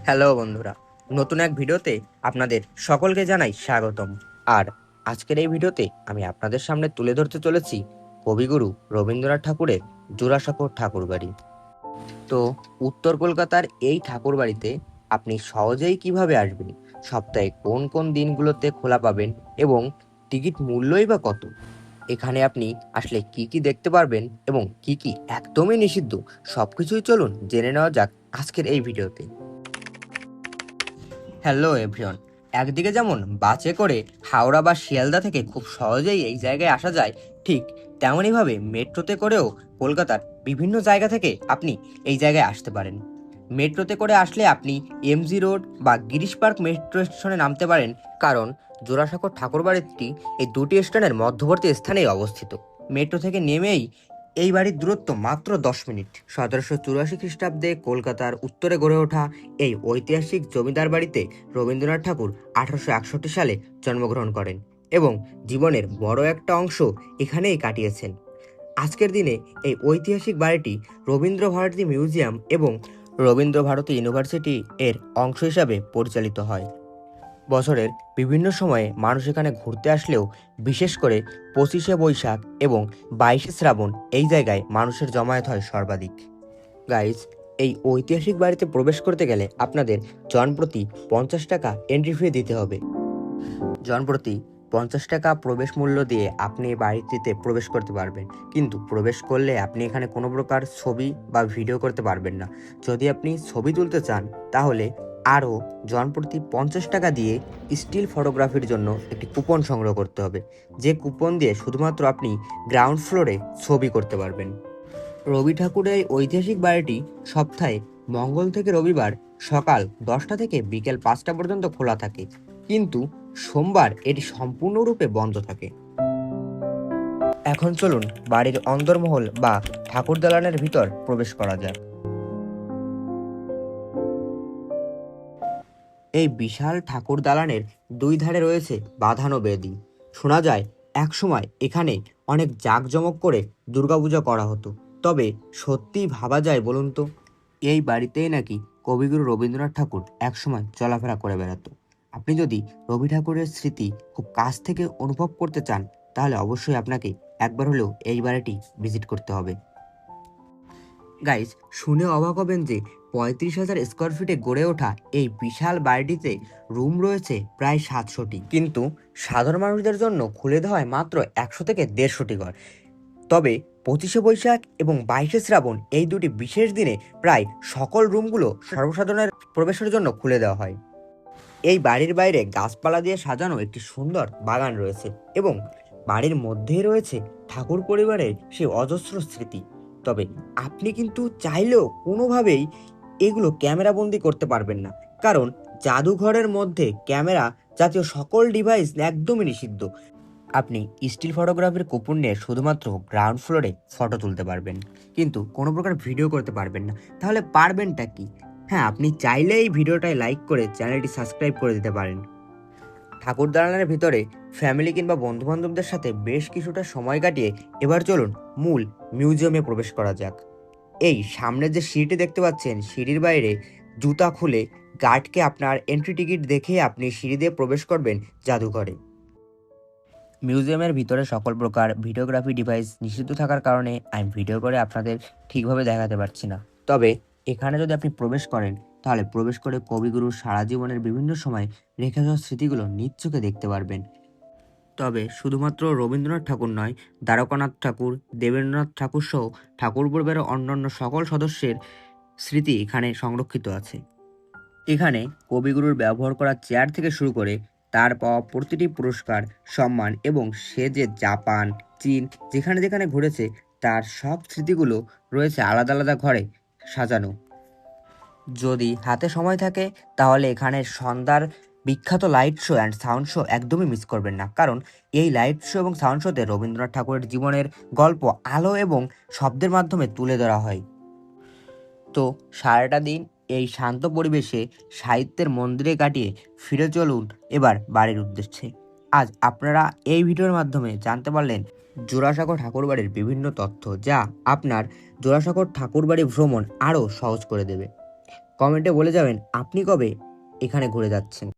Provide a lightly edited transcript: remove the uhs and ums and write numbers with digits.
Hello বন্ধুরা, নতুন এক ভিডিওতে আপনাদের সকলকে জানাই স্বাগতম। আর আজকের এই ভিডিওতে আমি আপনাদের সামনে তুলে ধরতে চলেছি কবিগুরু রবীন্দ্রনাথ ঠাকুরের জোড়াসাঁকোর ঠাকুরবাড়ি। তো উত্তর কলকাতার এই ঠাকুরবাড়িতে আপনি সহজেই কিভাবে আসবেন, সপ্তাহে কোন কোন দিনগুলোতে খোলা পাবেন এবং টিকিট মূল্যই বা কত, এখানে আপনি আসলে কি কি দেখতে পারবেন এবং কি কি একদমই নিষিদ্ধ, সবকিছুই চলুন জেনে নেওয়া যাক আজকের এই ভিডিওতে। হ্যালো এভরিওয়ান, একদিকে যেমন বাসে করে হাওড়া বা শিয়ালদা থেকে খুব সহজেই এই জায়গায় আসা যায়, ঠিক তেমনইভাবে মেট্রোতে করেও কলকাতার বিভিন্ন জায়গা থেকে আপনি এই জায়গায় আসতে পারেন। মেট্রোতে করে আসলে আপনি এমজি রোড বা গিরিশ পার্ক মেট্রো স্টেশনে নামতে পারেন, কারণ জোড়াসাঁকোর ঠাকুরবাড়িটি এই দুটি স্টেশনের মধ্যবর্তী স্থানেই অবস্থিত। মেট্রো থেকে নেমেই এই বাড়ির দূরত্ব মাত্র 10 মিনিট। 1784 খ্রিস্টাব্দে কলকাতার উত্তরে গড়ে ওঠা এই ঐতিহাসিক জমিদার বাড়িতে রবীন্দ্রনাথ ঠাকুর 1861 সালে জন্মগ্রহণ করেন এবং জীবনের বড় একটা অংশ এখানেই কাটিয়েছেন। আজকের দিনে এই ঐতিহাসিক বাড়িটি রবীন্দ্র ভারতী মিউজিয়াম এবং রবীন্দ্র ভারতী ইউনিভার্সিটি এর অংশ হিসাবে পরিচালিত হয়। বছরের বিভিন্ন সময়ে মানুষ এখানে ঘুরতে আসলেও বিশেষ করে 25শে বৈশাখ এবং 22শে শ্রাবণ এই জায়গায় মানুষের জমায়েত হয় সর্বাধিক। গাইজ, এই ঐতিহাসিক বাড়িতে প্রবেশ করতে গেলে আপনাদের জনপ্রতি 50 টাকা এন্ট্রি ফি দিতে হবে। জনপ্রতি 50 টাকা প্রবেশ মূল্য দিয়ে আপনি এই বাড়িটিতে প্রবেশ করতে পারবেন, কিন্তু প্রবেশ করলে আপনি এখানে কোনো প্রকার ছবি বা ভিডিও করতে পারবেন না। যদি আপনি ছবি তুলতে চান তাহলে আরও জনপ্রতি 50 টাকা দিয়ে স্টিল ফটোগ্রাফির জন্য একটি কুপন সংগ্রহ করতে হবে, যে কুপন দিয়ে শুধুমাত্র আপনি গ্রাউন্ড ফ্লোরে ছবি করতে পারবেন। রবি ঠাকুরের এই ঐতিহাসিক বাড়িটি সপ্তাহে মঙ্গল থেকে রবিবার সকাল 10টা থেকে বিকেল 5টা পর্যন্ত খোলা থাকে, কিন্তু সোমবার এটি সম্পূর্ণরূপে বন্ধ থাকে। এখন চলুন বাড়ির অন্দরমহল বা ঠাকুর দালানের ভিতর প্রবেশ করা যাক। এই বিশাল ঠাকুর দালানের দুই ধারে রয়েছে বাঁধানো বেদি। শোনা যায় একসময় এখানে অনেক জাঁকজমক করে দুর্গাপূজা করা হতো। তবে সত্যিই ভাবা যায় বলুন তো, এই বাড়িতেই নাকি কবিগুরু রবীন্দ্রনাথ ঠাকুর একসময় চলাফেরা করে বেড়াতো। আপনি যদি রবি ঠাকুরের স্মৃতি খুব কাছ থেকে অনুভব করতে চান তাহলে অবশ্যই আপনাকে একবার হলেও এই বাড়িটি ভিজিট করতে হবে। গাইস, শুনে অবাক হবেন যে 35,000 স্কোয়ার ফিটে গড়ে ওঠা এই বিশাল বাড়িটিতে রুম রয়েছে প্রায় 700টি, কিন্তু সাধারণ মানুষদের জন্য খুলে দেওয়া হয় মাত্র 100 থেকে 150টি ঘর। তবে 25শে বৈশাখ এবং 22শে শ্রাবণ এই দুটি বিশেষ দিনে প্রায় সকল রুমগুলো সর্বসাধারণের প্রবেশের জন্য খুলে দেওয়া হয়। এই বাড়ির বাইরে গাছপালা দিয়ে সাজানো একটি সুন্দর বাগান রয়েছে এবং বাড়ির মধ্যেই রয়েছে ঠাকুর পরিবারের সেই অজস্র স্মৃতি। তবে আপনি কিন্তু চাইলেও কোনোভাবেই এগুলো ক্যামেরাবন্দি করতে পারবেন না, কারণ জাদুঘরের মধ্যে ক্যামেরা জাতীয় সকল ডিভাইস একদমই নিষিদ্ধ। আপনি স্টিল ফটোগ্রাফির কুপন নিয়ে শুধুমাত্র গ্রাউন্ড ফ্লোরে ফটো তুলতে পারবেন, কিন্তু কোনো প্রকার ভিডিও করতে পারবেন না। তাহলে পারবেনটা কি? হ্যাঁ, আপনি চাইলে এই ভিডিওটায় লাইক করে চ্যানেলটি সাবস্ক্রাইব করে দিতে পারেন। ঠাকুর দালানের ভিতরে ফ্যামিলি কিংবা বন্ধুবান্ধবদের সাথে বেশ কিছুটা সময় কাটিয়ে এবার চলুন মূল মিউজিয়ামে প্রবেশ করা যাক। এই সামনে যে সিঁড়িটি দেখতে পাচ্ছেন, সিঁড়ির বাইরে জুতা খুলে গার্ডকে আপনার এন্ট্রি টিকিট দেখে আপনি সিঁড়ি দিয়ে প্রবেশ করবেন জাদুঘরে। মিউজিয়ামের ভিতরে সকল প্রকার ভিডিওগ্রাফি ডিভাইস নিষিদ্ধ থাকার কারণে আমি ভিডিও করে আপনাদের ঠিকভাবে দেখাতে পারছি না। তবে এখানে যদি আপনি প্রবেশ করেন তাহলে প্রবেশ করে কবিগুরুর সারা জীবনের বিভিন্ন সময় রেখে যাওয়া স্মৃতিগুলো নিজ চোখে দেখতে পারবেন। তবে শুধুমাত্র রবীন্দ্রনাথ ঠাকুর নয়, দ্বারকানাথ ঠাকুর, দেবেন্দ্রনাথ ঠাকুর সহ ঠাকুর পরিবারের অন্যান্য সকল সদস্যের স্মৃতি এখানে সংরক্ষিত আছে। এখানে কবিগুরুর ব্যবহার করা চেয়ার থেকে শুরু করে তার পাওয়া প্রতিটি পুরস্কার, সম্মান এবং সে যে জাপান, চীন যেখানে যেখানে ঘুরেছে তার সব স্মৃতিগুলো রয়েছে আলাদা আলাদা ঘরে সাজানো। যদি হাতে সময় থাকে তাহলে এখানে সন্ধ্যার বিখ্যাত light show and sound show একদমই মিস করবেন না, কারণ এই লাইট শো এবং সাউন্ড শোতে রবীন্দ্রনাথ ঠাকুরের জীবনের গল্প আলো এবং শব্দের মাধ্যমে তুলে ধরা হয়। তো সারাটা দিন এই শান্ত পরিবেশে সাহিত্যের মন্দিরে কাটিয়ে ফিরে চলুন এবার বাড়ির উদ্দেশ্যে। আজ আপনারা এই ভিডিওর মাধ্যমে জানতে পারলেন জোড়াসাঁকো ঠাকুরবাড়ির বিভিন্ন তথ্য, যা আপনার জোড়াসাঁকো ঠাকুরবাড়ি ভ্রমণ আরও সহজ করে দেবে। কমেন্টে বলে যাবেন আপনি কবে এখানে ঘুরে যাচ্ছেন।